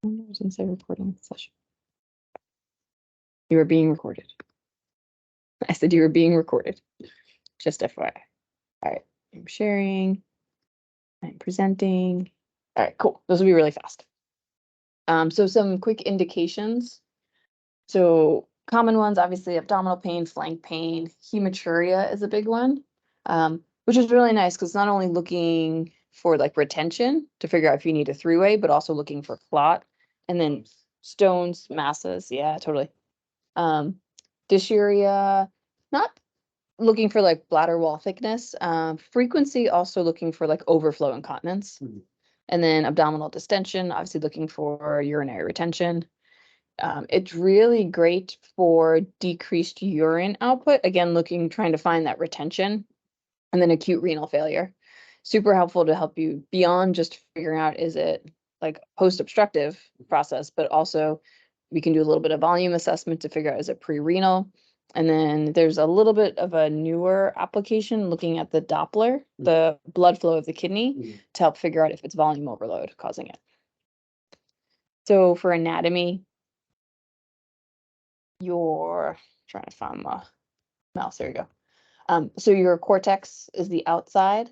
I didn't say recording session. You are being recorded. I said you were being recorded. Just FYI. All right, I'm sharing. I'm presenting. All right, cool. Those will be really fast. So some quick indications. So common ones, obviously abdominal pain, flank pain, hematuria is a big one, which is really nice because not only looking for like retention to figure out if you need a three-way, but also looking for clot and then stones, masses. Yeah, totally. Dysuria, not looking for like bladder wall thickness, frequency also looking for like overflow incontinence. And then abdominal distension, obviously looking for urinary retention. It's really great for decreased urine output. Again, trying to find that retention. And then acute renal failure. Super helpful to help you beyond just figuring out, is it like post-obstructive process, but also we can do a little bit of volume assessment to figure out, is it pre-renal? And then there's a little bit of a newer application looking at the Doppler, the blood flow of the kidney, to help figure out if it's volume overload causing it. So for anatomy, trying to find my mouse, there you go. So your cortex is the outside.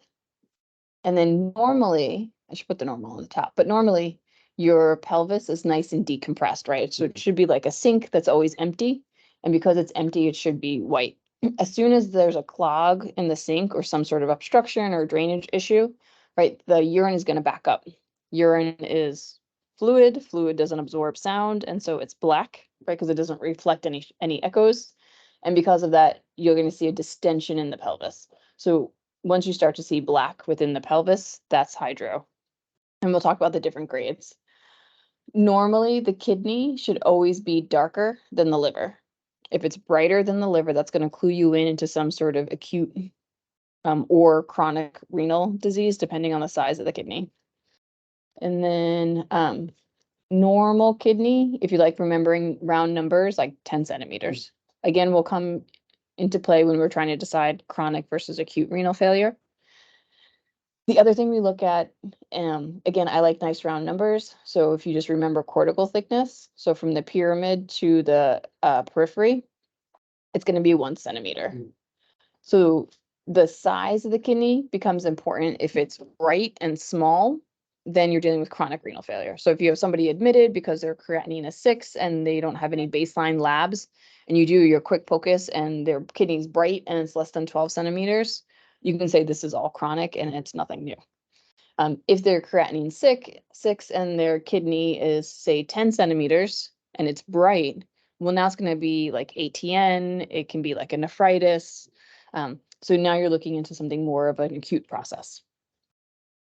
And then normally, I should put the normal on the top, but normally your pelvis is nice and decompressed, right? So it should be like a sink that's always empty. And because it's empty, it should be white. As soon as there's a clog in the sink or some sort of obstruction or drainage issue, right, the urine is going to back up. Urine is fluid. Fluid doesn't absorb sound, and so it's black, right, because it doesn't reflect any echoes. And because of that, you're going to see a distension in the pelvis. So once you start to see black within the pelvis, that's hydro. And we'll talk about the different grades. Normally, the kidney should always be darker than the liver. If it's brighter than the liver, that's going to clue you into some sort of acute or chronic renal disease, depending on the size of the kidney. And then normal kidney, if you like remembering round numbers, like 10 centimeters. Again, will come into play when we're trying to decide chronic versus acute renal failure. The other thing we look at, again, I like nice round numbers. So if you just remember cortical thickness, so from the pyramid to the periphery, it's going to be 1 centimeter. So the size of the kidney becomes important. If it's bright and small, then you're dealing with chronic renal failure. So if you have somebody admitted because their creatinine is 6 and they don't have any baseline labs, and you do your quick POCUS and their kidney's bright and it's less than 12 centimeters, you can say this is all chronic and it's nothing new. If their creatinine 6 and their kidney is, say, 10 centimeters and it's bright, well, now it's going to be like ATN. It can be like a nephritis. So now you're looking into something more of an acute process.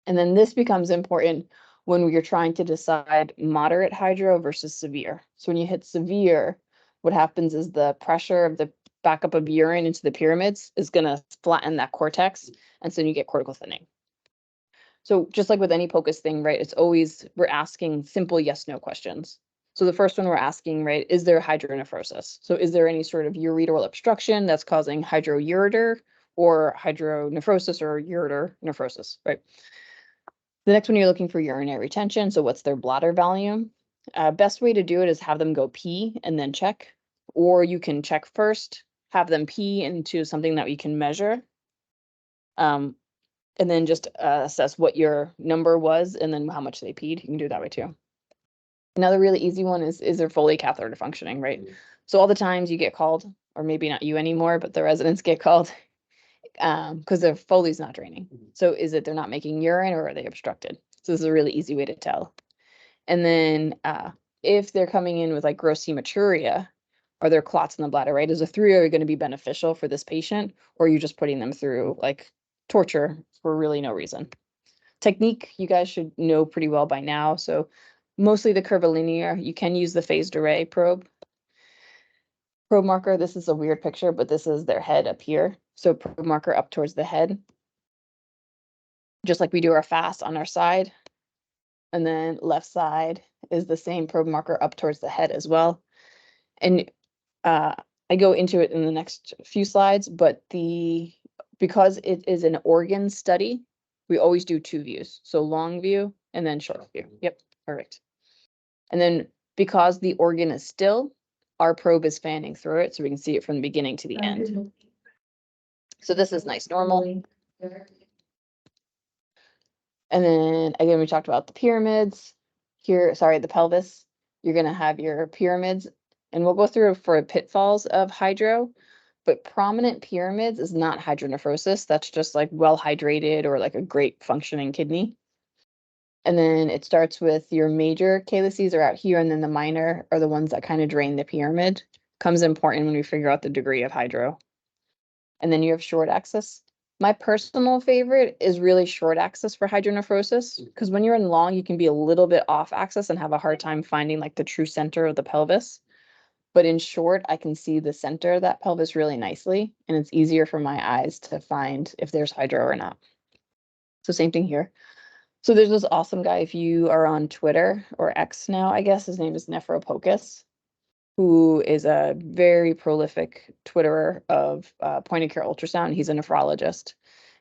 And then this becomes important when we're trying to decide moderate hydro versus severe. So when you hit severe, what happens is the pressure of the backup of urine into the pyramids is going to flatten that cortex, and so you get cortical thinning. So just like with any POCUS thing, right, it's always, we're asking simple yes/no questions. So the first one we're asking, right, is there hydronephrosis? So is there any sort of ureteral obstruction that's causing hydroureter or hydronephrosis or ureter nephrosis, right? The next one, you're looking for urinary retention. So what's their bladder volume? Best way to do it is have them go pee and then check, or you can check first, have them pee into something that we can measure. And then just assess what your number was and then how much they peed. You can do it that way too. Another really easy one is there Foley catheter functioning, right? So all the times you get called, or maybe not you anymore, but the residents get called because their Foley's not draining. So is it they're not making urine or are they obstructed? So this is a really easy way to tell. And then if they're coming in with like gross hematuria, are there clots in the bladder, right? Is a 3-way going to be beneficial for this patient, or are you just putting them through like torture for really no reason? Technique, you guys should know pretty well by now. So mostly the curvilinear, you can use the phased array probe marker. This is a weird picture, but this is their head up here. So probe marker up towards the head, just like we do our fast on our side. And then left side is the same probe marker up towards the head as well. And I go into it in the next few slides, but because it is an organ study, we always do 2 views. So long view and then short view. Yep, perfect. And then because the organ is still, our probe is fanning through it, so we can see it from the beginning to the end. So this is nice normal. And then again, we talked about the pyramids here, sorry, the pelvis. You're going to have your pyramids, and we'll go through for pitfalls of hydro, but prominent pyramids is not hydronephrosis. That's just like well hydrated or like a great functioning kidney. And then it starts with your major calyces are out here, and then the minor are the ones that kind of drain the pyramid. Comes important when we figure out the degree of hydro. And then you have short axis. My personal favorite is really short axis for hydronephrosis, because when you're in long, you can be a little bit off axis and have a hard time finding like the true center of the pelvis. But in short, I can see the center of that pelvis really nicely, and it's easier for my eyes to find if there's hydro or not. So same thing here. So there's this awesome guy, if you are on Twitter or X now, I guess his name is POCUS, who is a very prolific Twitterer of point-of-care ultrasound. He's a nephrologist.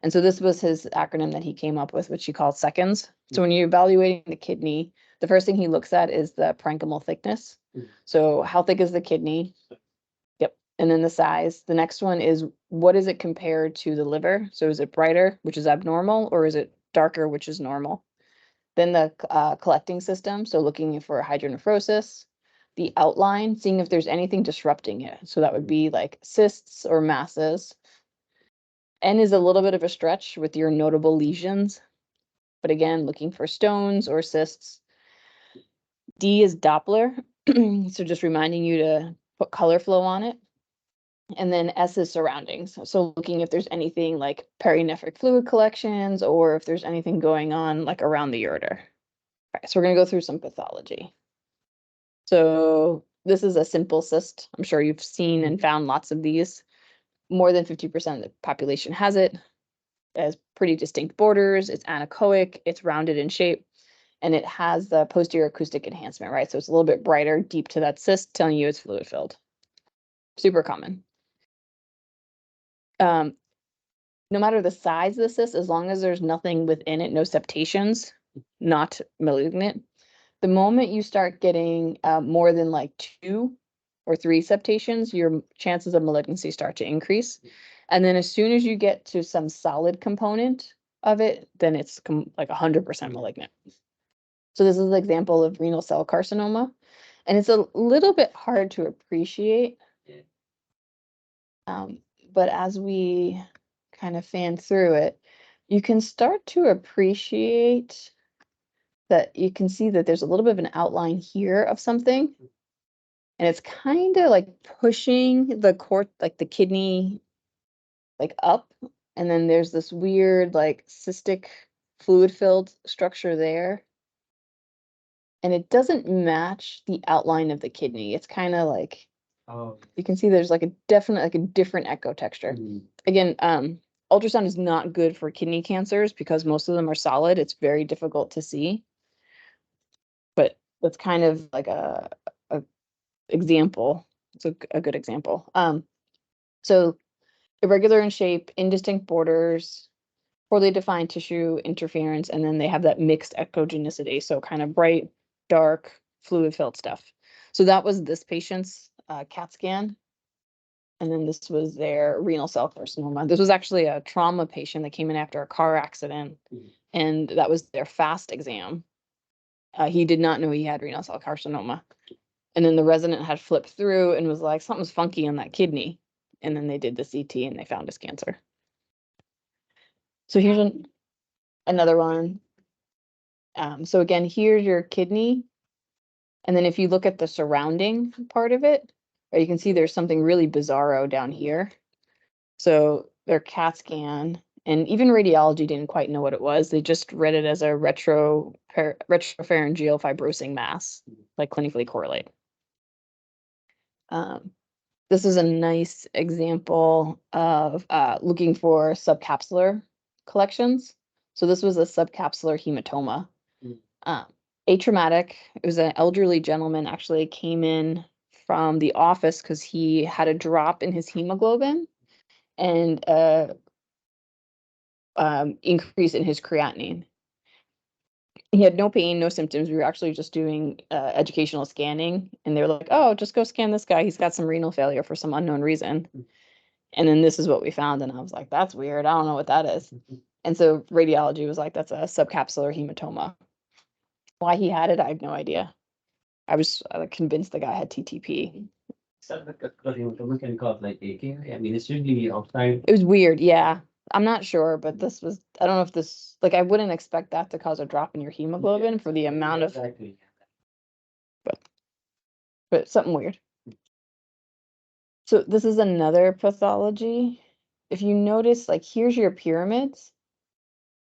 And so this was his acronym that he came up with, which he calls seconds. So when you're evaluating the kidney, the first thing he looks at is the parenchymal thickness. So how thick is the kidney? Yep. And then the size. The next one is, what is it compared to the liver? So is it brighter, which is abnormal, or is it darker, which is normal? Then the collecting system, so looking for hydronephrosis, the outline, seeing if there's anything disrupting it. So that would be like cysts or masses. N is a little bit of a stretch with your notable lesions, but again, looking for stones or cysts. D is Doppler, so just reminding you to put color flow on it. And then S is surroundings. So looking if there's anything like perinephric fluid collections, or if there's anything going on like around the ureter. All right, so we're going to go through some pathology. So this is a simple cyst. I'm sure you've seen and found lots of these. More than 50% of the population has it. It has pretty distinct borders. It's anechoic. It's rounded in shape. And it has the posterior acoustic enhancement, right? So it's a little bit brighter, deep to that cyst, telling you it's fluid filled. Super common. No matter the size of the cyst, as long as there's nothing within it, no septations, not malignant. The moment you start getting more than like 2 or 3 septations, your chances of malignancy start to increase. And then as soon as you get to some solid component of it, then it's like 100% malignant. So this is an example of renal cell carcinoma, and it's a little bit hard to appreciate. But as we kind of fan through it, you can start to appreciate that you can see that there's a little bit of an outline here of something. And it's kind of like pushing the like the kidney, like up. And then there's this weird, like cystic fluid filled structure there. And it doesn't match the outline of the kidney. It's kind of like, you can see there's like a definite, like a different echo texture. Again, ultrasound is not good for kidney cancers because most of them are solid. It's very difficult to see. But that's kind of like a example. It's a good example. So irregular in shape, indistinct borders, poorly defined tissue interference, and then they have that mixed echogenicity. So kind of bright, dark, fluid-filled stuff. So that was this patient's CAT scan. And then this was their renal cell carcinoma. This was actually a trauma patient that came in after a car accident, and that was their FAST exam. He did not know he had renal cell carcinoma. And then the resident had flipped through and was like, something's funky on that kidney. And then they did the CT and they found his cancer. So here's another one. So again, here's your kidney. And then if you look at the surrounding part of it, you can see there's something really bizarro down here. So their CAT scan and even radiology didn't quite know what it was. They just read it as a retropharyngeal fibrosing mass, like clinically correlate. This is a nice example of looking for subcapsular collections. So this was a subcapsular hematoma. Atraumatic. It was an elderly gentleman actually came in from the office because he had a drop in his hemoglobin and increase in his creatinine. He had no pain, no symptoms. We were actually just doing educational scanning, and they were like, "Oh, just go scan this guy. He's got some renal failure for some unknown reason." And then this is what we found, and I was like, "That's weird. I don't know what that is." And so radiology was like, "That's a subcapsular hematoma." Why he had it, I have no idea. I was convinced the guy had TTP. Hematoma can cause like aching. I mean, it's usually outside. It was weird, yeah. I'm not sure, but this was, I don't know if this, like, I wouldn't expect that to cause a drop in your hemoglobin for the amount of, Exactly. but something weird. So this is another pathology. If you notice, like, here's your pyramids.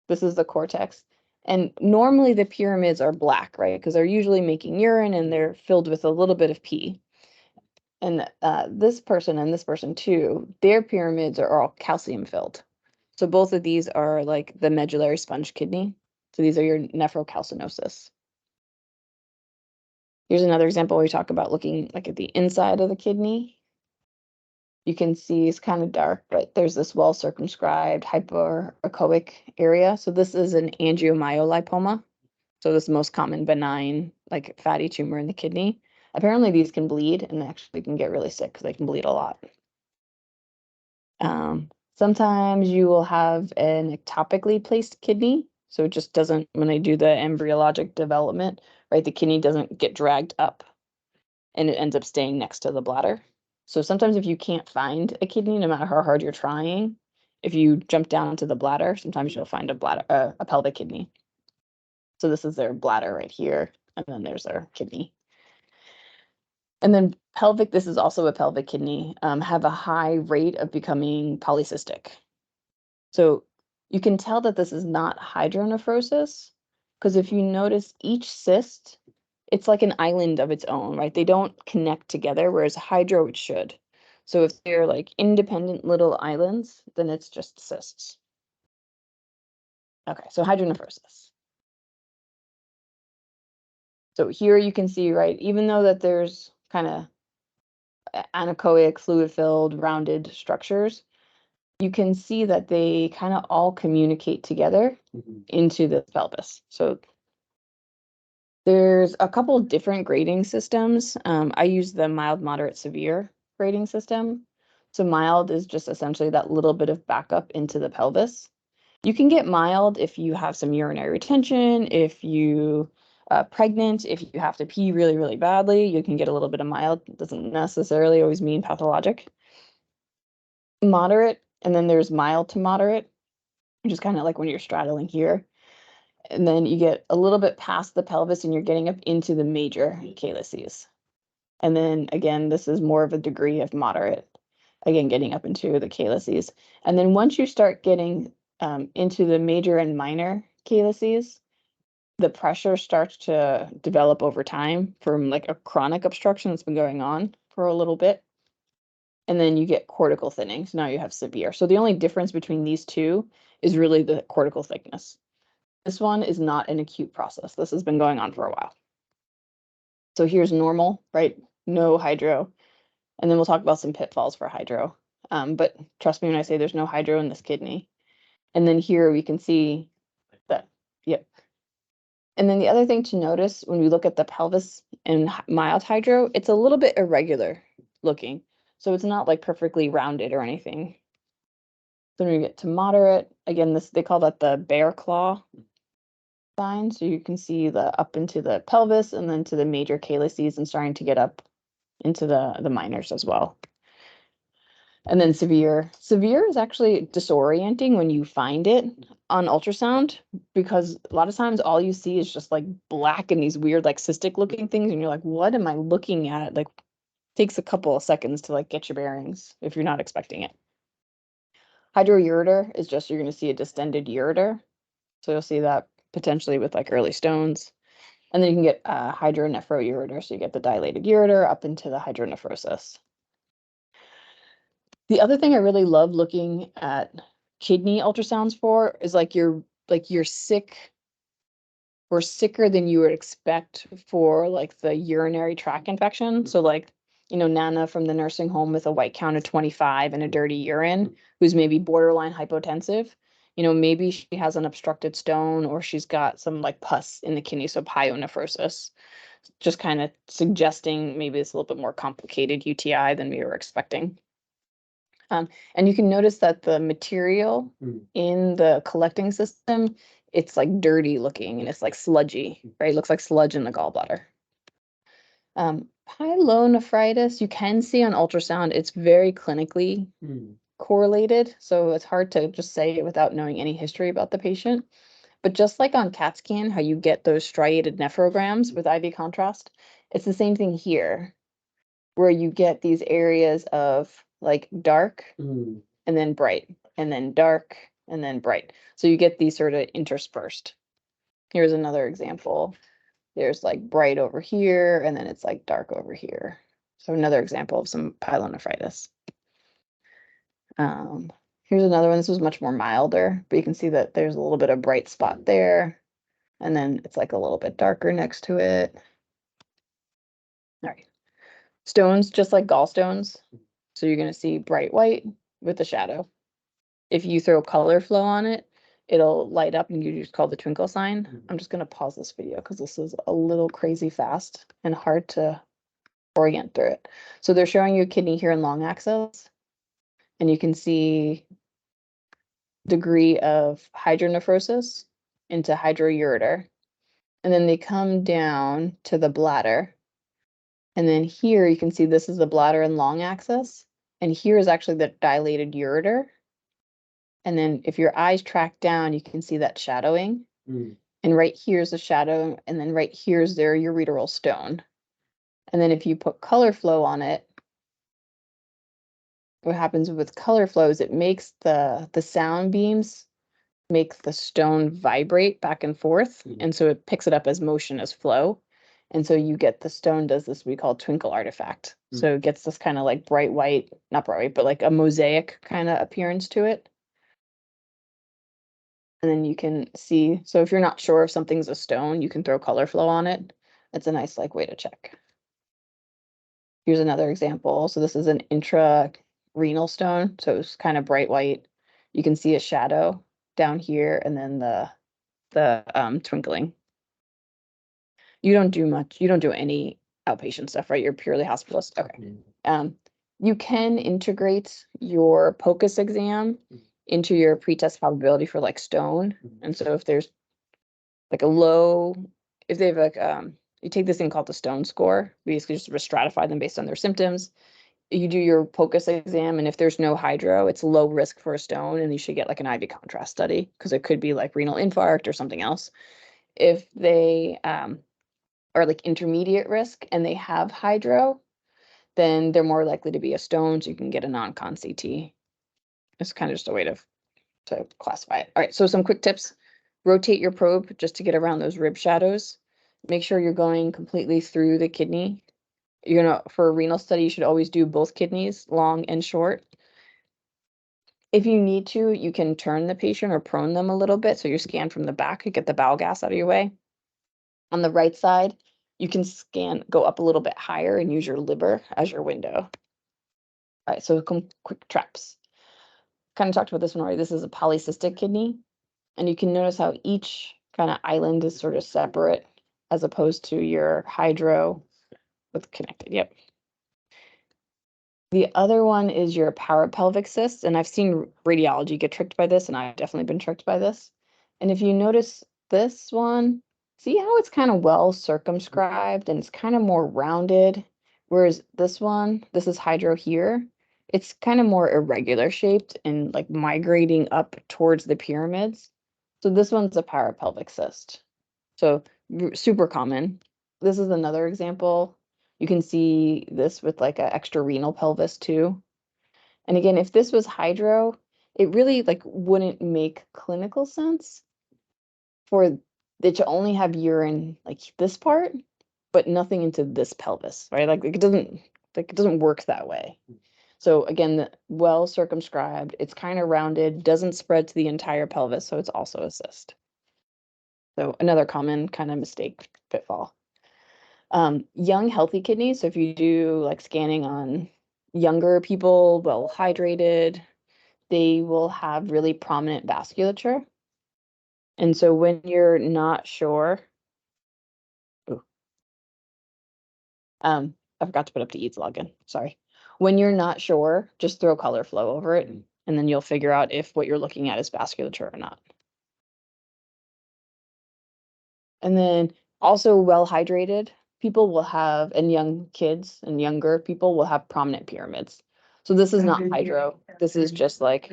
This is the cortex. And normally the pyramids are black, right? Because they're usually making urine and they're filled with a little bit of pee. And this person and this person too, their pyramids are all calcium filled. So both of these are like the medullary sponge kidney. So these are your nephrocalcinosis. Here's another example where we talk about looking like at the inside of the kidney. You can see it's kind of dark, but there's this well circumscribed hyperechoic area. So this is an angiomyolipoma. So this most common benign, like fatty tumor in the kidney. Apparently these can bleed and actually can get really sick because they can bleed a lot. Sometimes you will have an ectopically placed kidney. So it just doesn't, when they do the embryologic development, right, the kidney doesn't get dragged up and it ends up staying next to the bladder. So sometimes if you can't find a kidney, no matter how hard you're trying, if you jump down into the bladder, sometimes you'll find a pelvic kidney. So this is their bladder right here, and then there's their kidney. And then pelvic, this is also a pelvic kidney, have a high rate of becoming polycystic. So you can tell that this is not hydronephrosis, because if you notice each cyst, it's like an island of its own, right? They don't connect together, whereas hydro it should. So if they're like independent little islands, then it's just cysts. Okay, so hydronephrosis. So here you can see, right, even though that there's kind of anechoic, fluid-filled, rounded structures, you can see that they kind of all communicate together into the pelvis. So there's a couple different grading systems. I use the mild, moderate, severe grading system. So mild is just essentially that little bit of backup into the pelvis. You can get mild if you have some urinary retention, if you pregnant, if you have to pee really, really badly, you can get a little bit of mild. It doesn't necessarily always mean pathologic. Moderate, and then there's mild to moderate, which is kind of like when you're straddling here. And then you get a little bit past the pelvis and you're getting up into the major calyces. And then again, this is more of a degree of moderate, again, getting up into the calyces. And then once you start getting into the major and minor calyces, the pressure starts to develop over time from like a chronic obstruction that's been going on for a little bit. And then you get cortical thinning. So now you have severe. So the only difference between these two is really the cortical thickness. This one is not an acute process. This has been going on for a while. So here's normal, right? No hydro. And then we'll talk about some pitfalls for hydro. But trust me when I say there's no hydro in this kidney. And then here we can see that, yep. And then the other thing to notice when we look at the pelvis in mild hydro, it's a little bit irregular looking. So it's not like perfectly rounded or anything. Then we get to moderate, again, this they call that the bear claw sign. So you can see the up into the pelvis and then to the major calyces and starting to get up into the minors as well. And then severe. Severe is actually disorienting when you find it on ultrasound because a lot of times all you see is just like black and these weird like cystic looking things and you're like, what am I looking at? Like takes a couple of seconds to like get your bearings if you're not expecting it. Hydroureter is just you're going to see a distended ureter. So you'll see that potentially with like early stones. And then you can get hydronephroureter. So you get the dilated ureter up into the hydronephrosis. The other thing I really love looking at kidney ultrasounds for is like you're sick or sicker than you would expect for like the urinary tract infection. So like, Nana from the nursing home with a white count of 25 and a dirty urine, who's maybe borderline hypotensive. maybe she has an obstructed stone or she's got some like pus in the kidney, so pyonephrosis, just kind of suggesting maybe it's a little bit more complicated UTI than we were expecting. And you can notice that the material in the collecting system, it's like dirty looking and it's like sludgy, right? It looks like sludge in the gallbladder. Pyelonephritis, you can see on ultrasound, it's very clinically correlated. So it's hard to just say it without knowing any history about the patient. But just like on CAT scan, how you get those striated nephrograms with IV contrast, it's the same thing here, where you get these areas of like dark and then bright, and then dark and then bright. So you get these sort of interspersed. Here's another example. There's like bright over here, and then it's like dark over here. So another example of some pyelonephritis. Here's another one. This was much more milder, but you can see that there's a little bit of bright spot there, and then it's like a little bit darker next to it. All right. Stones, just like gallstones. So you're going to see bright white with a shadow. If you throw color flow on it, it'll light up and you just call the twinkle sign. I'm just going to pause this video because this is a little crazy fast and hard to orient through it. So they're showing you a kidney here in long axis, and you can see degree of hydronephrosis into hydroureter. And then they come down to the bladder. And then here you can see this is the bladder and long axis. And here is actually the dilated ureter. And then if your eyes track down, you can see that shadowing. And right here's the shadow. And then right here's their ureteral stone. And then if you put color flow on it, what happens with color flow is it makes the sound beams make the stone vibrate back and forth. And so it picks it up as motion as flow. And so you get the stone does this we call twinkle artifact. So it gets this kind of like bright white, not bright white, but like a mosaic kind of appearance to it. And then you can see, so if you're not sure if something's a stone, you can throw color flow on it. It's a nice like way to check. Here's another example. So this is an intra-renal stone. So it's kind of bright white. You can see a shadow down here and then the twinkling. You don't do much, you don't do any outpatient stuff, right? You're purely hospitalist. Okay. You can integrate your POCUS exam into your pretest probability for like stone. And so if there's like a low, if they have like, you take this thing called the stone score, basically just stratify them based on their symptoms. You do your POCUS exam, and if there's no hydro, it's low risk for a stone, and you should get like an IV contrast study because it could be like renal infarct or something else. If they are like intermediate risk and they have hydro, then they're more likely to be a stone, so you can get a non-con CT. It's kind of just a way to classify it. All right, so some quick tips. Rotate your probe just to get around those rib shadows. Make sure you're going completely through the kidney. For a renal study, you should always do both kidneys, long and short. If you need to, you can turn the patient or prone them a little bit, so you scan from the back to get the bowel gas out of your way. On the right side, you can go up a little bit higher and use your liver as your window. All right, so quick traps. Kind of talked about this one already. This is a polycystic kidney, and you can notice how each kind of island is sort of separate as opposed to your hydro with connected. Yep. The other one is your parapelvic cyst, and I've seen radiology get tricked by this, and I've definitely been tricked by this. And if you notice this one, see how it's kind of well circumscribed and it's kind of more rounded, whereas this one, this is hydro here, it's kind of more irregular shaped and like migrating up towards the pyramids. So this one's a parapelvic cyst. So super common. This is another example. You can see this with like an extra renal pelvis too. And again, if this was hydro, it really like wouldn't make clinical sense for it to only have urine like this part, but nothing into this pelvis, right? Like it doesn't work that way. So again, well circumscribed, it's kind of rounded, doesn't spread to the entire pelvis, so it's also a cyst. So another common kind of mistake pitfall. Young healthy kidneys. So if you do like scanning on younger people, well hydrated, they will have really prominent vasculature. And so when you're not sure, ooh, I forgot to put up the EADS login, sorry. When you're not sure, just throw color flow over it, and then you'll figure out if what you're looking at is vasculature or not. And then also well hydrated people will have, and young kids and younger people will have prominent pyramids. So this is not hydro. This is just like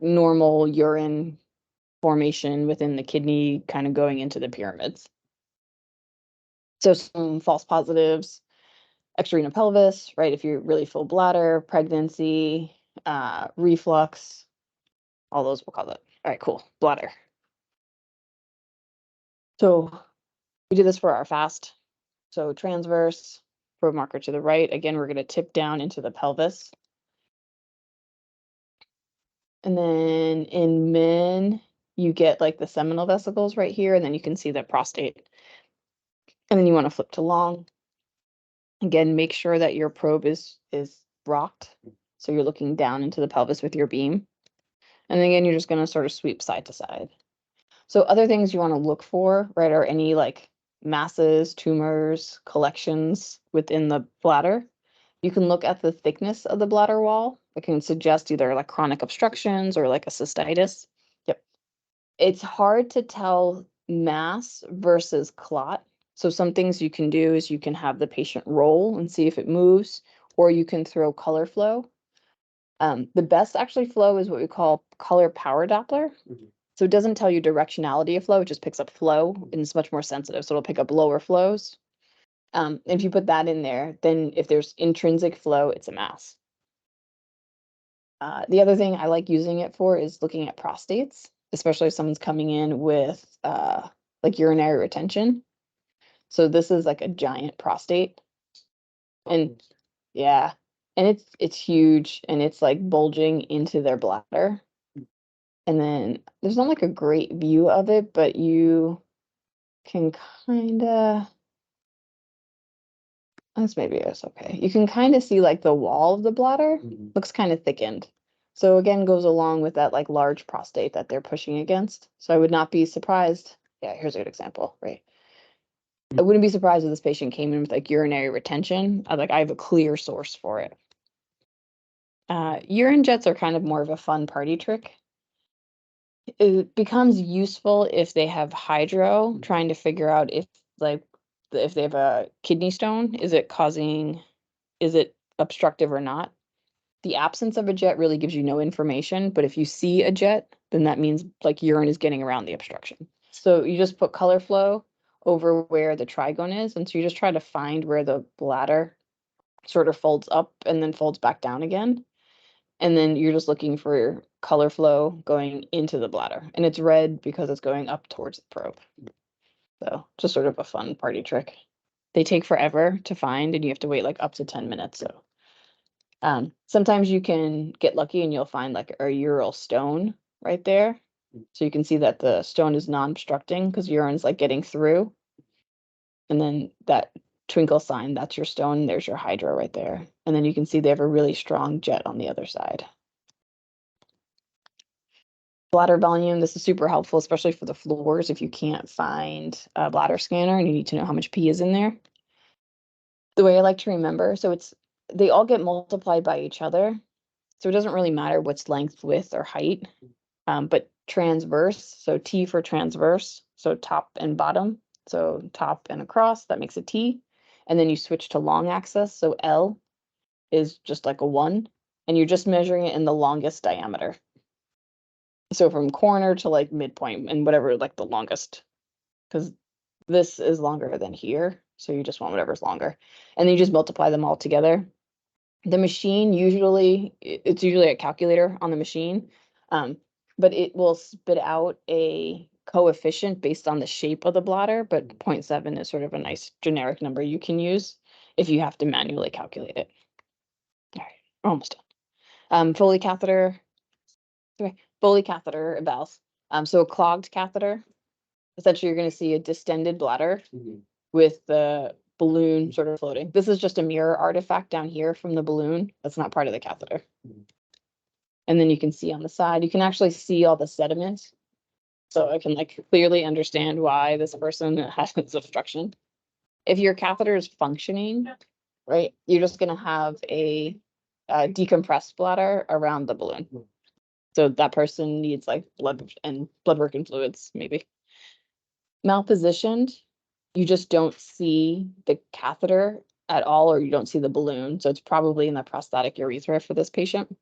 normal urine formation within the kidney kind of going into the pyramids. So some false positives, extrarenal pelvis, right? If you're really full bladder, pregnancy, reflux, all those we'll call it. All right, cool. Bladder. So we do this for our fast. So transverse, probe marker to the right. Again, we're going to tip down into the pelvis. And then in men, you get like the seminal vesicles right here, and then you can see the prostate. And then you want to flip to long. Again, make sure that your probe is rocked. So you're looking down into the pelvis with your beam. And then again, you're just going to sort of sweep side to side. So other things you want to look for, right, are any like masses, tumors, collections within the bladder. You can look at the thickness of the bladder wall. It can suggest either like chronic obstructions or like a cystitis. Yep. It's hard to tell mass versus clot. So some things you can do is you can have the patient roll and see if it moves, or you can throw color flow. The best actually flow is what we call color power Doppler. So it doesn't tell you directionality of flow, it just picks up flow and it's much more sensitive. So it'll pick up lower flows. If you put that in there, then if there's intrinsic flow, it's a mass. The other thing I like using it for is looking at prostates, especially if someone's coming in with like urinary retention. So this is like a giant prostate. And yeah, and it's huge and it's like bulging into their bladder. And then there's not like a great view of it, but you can kind of, that's maybe it's okay. You can kind of see like the wall of the bladder looks kind of thickened. So again, goes along with that like large prostate that they're pushing against. So I would not be surprised. Yeah, here's a good example, right? I wouldn't be surprised if this patient came in with like urinary retention. I have a clear source for it. Urine jets are kind of more of a fun party trick. It becomes useful if they have hydro, trying to figure out if like if they have a kidney stone, is it obstructive or not? The absence of a jet really gives you no information, but if you see a jet, then that means like urine is getting around the obstruction. So you just put color flow over where the trigone is, and so you just try to find where the bladder sort of folds up and then folds back down again. And then you're just looking for color flow going into the bladder. And it's red because it's going up towards the probe. So just sort of a fun party trick. They take forever to find and you have to wait like up to 10 minutes. So sometimes you can get lucky and you'll find like a ural stone right there. So you can see that the stone is non-obstructing because urine's like getting through. And then that twinkle sign, that's your stone. There's your hydro right there. And then you can see they have a really strong jet on the other side. Bladder volume, this is super helpful, especially for the floors if you can't find a bladder scanner and you need to know how much pee is in there. The way I like to remember, so they all get multiplied by each other. So it doesn't really matter what's length, width, or height, but transverse, so T for transverse, so top and bottom. So top and across, that makes a T. And then you switch to long axis, so L is just like a 1, and you're just measuring it in the longest diameter. So from corner to like midpoint and whatever like the longest, because this is longer than here. So you just want whatever's longer. And then you just multiply them all together. The machine it's usually a calculator on the machine, but it will spit out a coefficient based on the shape of the bladder, but 0.7 is sort of a nice generic number you can use if you have to manually calculate it. All right, we're almost done. Foley catheter. Okay, Foley catheter valve. So a clogged catheter, essentially you're going to see a distended bladder with the balloon sort of floating. This is just a mirror artifact down here from the balloon. That's not part of the catheter. And then you can see on the side, you can actually see all the sediment. So I can like clearly understand why this person has this obstruction. If your catheter is functioning, right, you're just gonna have a decompressed bladder around the balloon. So that person needs like blood work and fluids, maybe. Malpositioned, you just don't see the catheter at all, or you don't see the balloon. So it's probably in the prostatic urethra for this patient.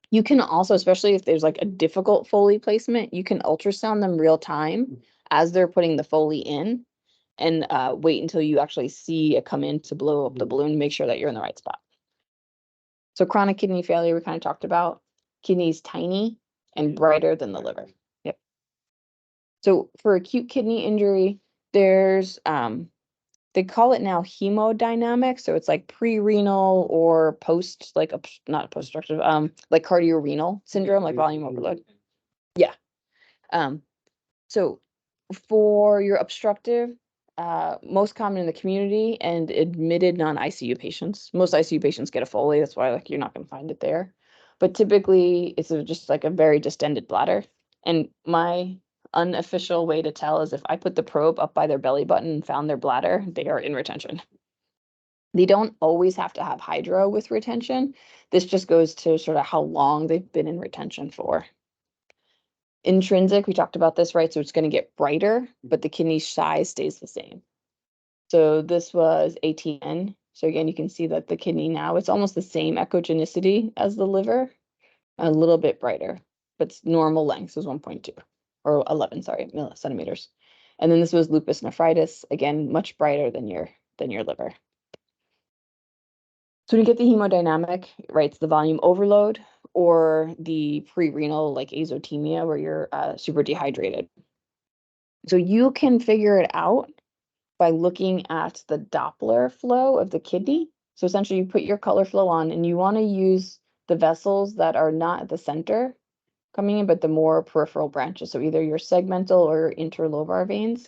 You can also, especially if there's like a difficult Foley placement, you can ultrasound them real time as they're putting the Foley in and wait until you actually see it come in to blow up the balloon, make sure that you're in the right spot. So chronic kidney failure, we kind of talked about. Kidney's tiny and brighter than the liver. Yep. So for acute kidney injury, there's they call it now hemodynamic. So it's like pre-renal or post, like not post-obstructive, like cardiorenal syndrome, like volume overload. Yeah. So for your obstructive, most common in the community and admitted non-ICU patients. Most ICU patients get a Foley. That's why like you're not going to find it there. But typically it's just like a very distended bladder. And my unofficial way to tell is if I put the probe up by their belly button and found their bladder, they are in retention. They don't always have to have hydro with retention. This just goes to sort of how long they've been in retention for. Intrinsic, we talked about this, right? So it's going to get brighter, but the kidney size stays the same. So this was ATN. So again, you can see that the kidney now, it's almost the same echogenicity as the liver, a little bit brighter, but its normal length is 1.2 or 11, sorry, centimeters. And then this was lupus nephritis, again, much brighter than your liver. So when you get the hemodynamic, right, it's the volume overload or the pre-renal like azotemia where you're super dehydrated. So you can figure it out by looking at the Doppler flow of the kidney. So essentially you put your color flow on and you want to use the vessels that are not at the center coming in, but the more peripheral branches. So either your segmental or interlobar veins.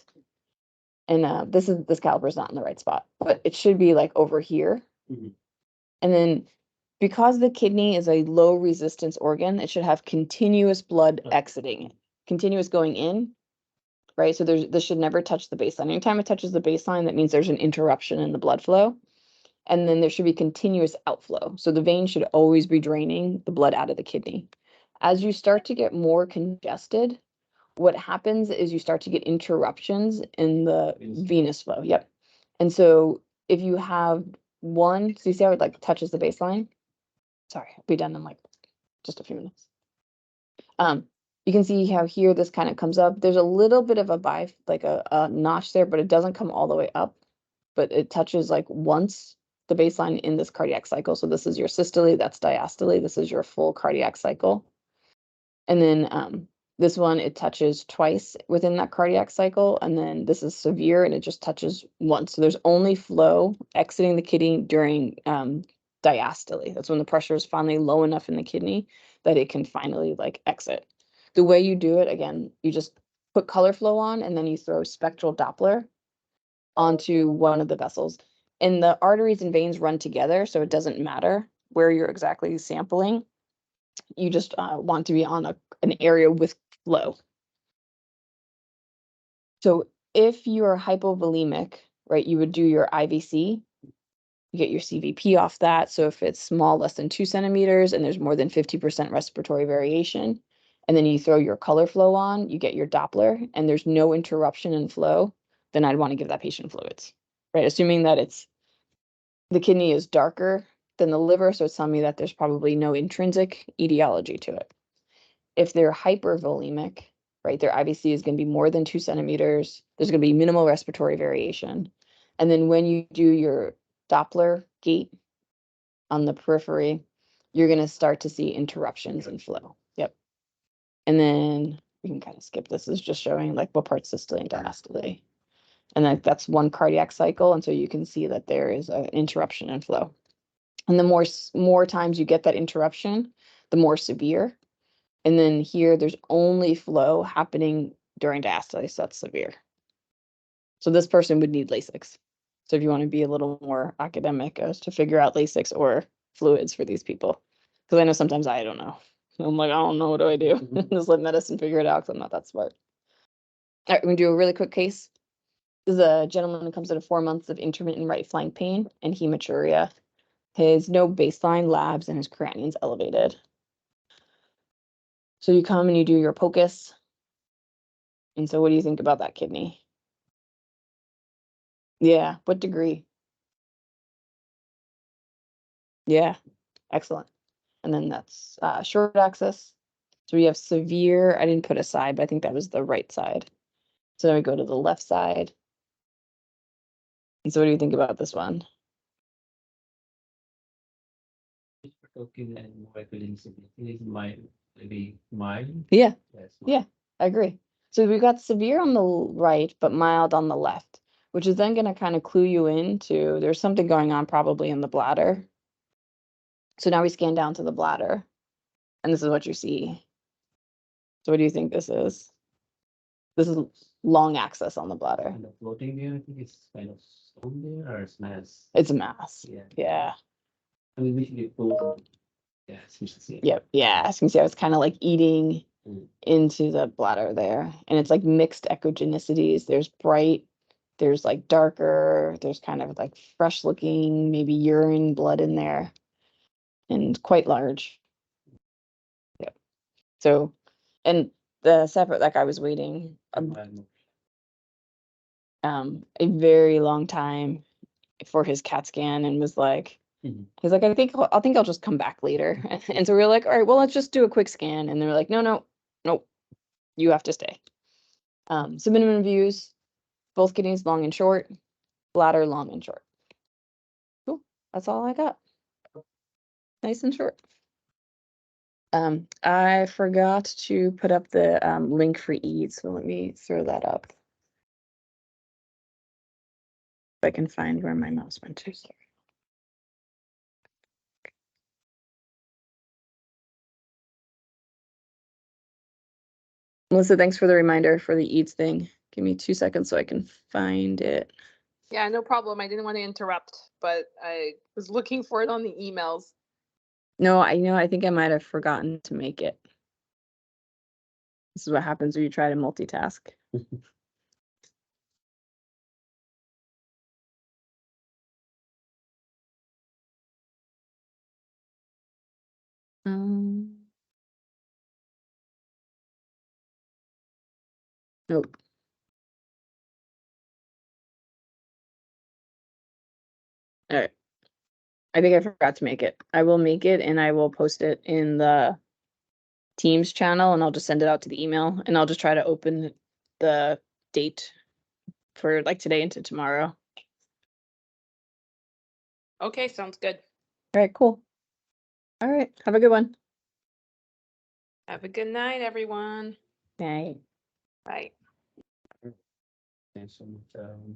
And this caliper is not in the right spot, but it should be like over here. And then because the kidney is a low resistance organ, it should have continuous blood exiting, continuous going in, right? So this should never touch the baseline. Anytime it touches the baseline, that means there's an interruption in the blood flow. And then there should be continuous outflow. So the vein should always be draining the blood out of the kidney. As you start to get more congested, what happens is you start to get interruptions in the venous flow. Yep. And so if you have one, so you see how it like touches the baseline? Sorry, I'll be done in like just a few minutes. You can see how here this kind of comes up. There's a little bit of a notch there, but it doesn't come all the way up, but it touches like once the baseline in this cardiac cycle. So this is your systole, that's diastole. This is your full cardiac cycle. And then this one, it touches twice within that cardiac cycle. And then this is severe and it just touches once. So there's only flow exiting the kidney during diastole. That's when the pressure is finally low enough in the kidney that it can finally like exit. The way you do it, again, you just put color flow on and then you throw spectral Doppler onto one of the vessels. And the arteries and veins run together, so it doesn't matter where you're exactly sampling. You just want to be on an area with flow. So if you're hypovolemic, right, you would do your IVC. You get your CVP off that. So if it's small, less than 2 centimeters, and there's more than 50% respiratory variation, and then you throw your color flow on, you get your Doppler, and there's no interruption in flow, then I'd want to give that patient fluids, right? Assuming that the kidney is darker than the liver, so it's telling me that there's probably no intrinsic etiology to it. If they're hypervolemic, right, their IVC is going to be more than 2 centimeters. There's going to be minimal respiratory variation. And then when you do your Doppler gate on the periphery, you're going to start to see interruptions in flow. Yep. And then we can kind of skip this. This is just showing like what parts systole and diastole. And that's one cardiac cycle. And so you can see that there is an interruption in flow. And the more times you get that interruption, the more severe. And then here, there's only flow happening during diastole, so that's severe. So this person would need Lasix. So if you want to be a little more academic as to figure out Lasix or fluids for these people, because I know sometimes I don't know. I'm like, I don't know, what do I do? Mhm. Just let medicine figure it out because I'm not that smart. All right, we're gonna do a really quick case. This is a gentleman who comes in 4 months of intermittent right flank pain and hematuria. His no baseline labs and his creatinine's elevated. So you come and you do your POCUS. And so what do you think about that kidney? Yeah, what degree? Yeah, excellent. And then that's short axis. So we have severe, I didn't put a side, but I think that was the right side. So then we go to the left side. And so what do you think about this one? Talking and molecular instability is mild, maybe mild. Yeah, Yes. yeah, I agree. So we've got severe on the right, but mild on the left, which is then going to kind of clue you into there's something going on probably in the bladder. So now we scan down to the bladder, and this is what you see. So what do you think this is? This is long access on the bladder. And the floating there, I think it's kind of stone there or it's mass. It's a mass. Yeah. Yeah. I mean, we should get both. Yes, we should see it. Yep. Yeah. As you can see, I was kind of like eating Mm. into the bladder there. And it's like mixed echogenicities. There's bright, there's like darker, there's kind of like fresh looking, maybe urine, blood in there, and quite large. Yep. So, and the separate, like I was waiting a very long time for his CAT scan and was like, Mhm. he's like, I think I'll just come back later. And so we were like, all right, well, let's just do a quick scan. And they're like, no, nope, you have to stay. So minimum views, both kidneys long and short, bladder long and short. Cool. That's all I got. Nice and short. I forgot to put up the link for EAD, so let me throw that up. If I can find where my mouse went to. Sorry. Melissa, thanks for the reminder for the EADS thing. Give me 2 seconds so I can find it. Yeah, no problem. I didn't want to interrupt, but I was looking for it on the emails. No, I think I might have forgotten to make it. This is what happens when you try to multitask. Nope. All right. I think I forgot to make it. I will make it and I will post it in the Teams channel and I'll just send it out to the email and I'll just try to open the date for like today into tomorrow. Okay, sounds good. All right, cool. All right. Have a good one. Have a good night, everyone. Bye. Bye. Thanks so much.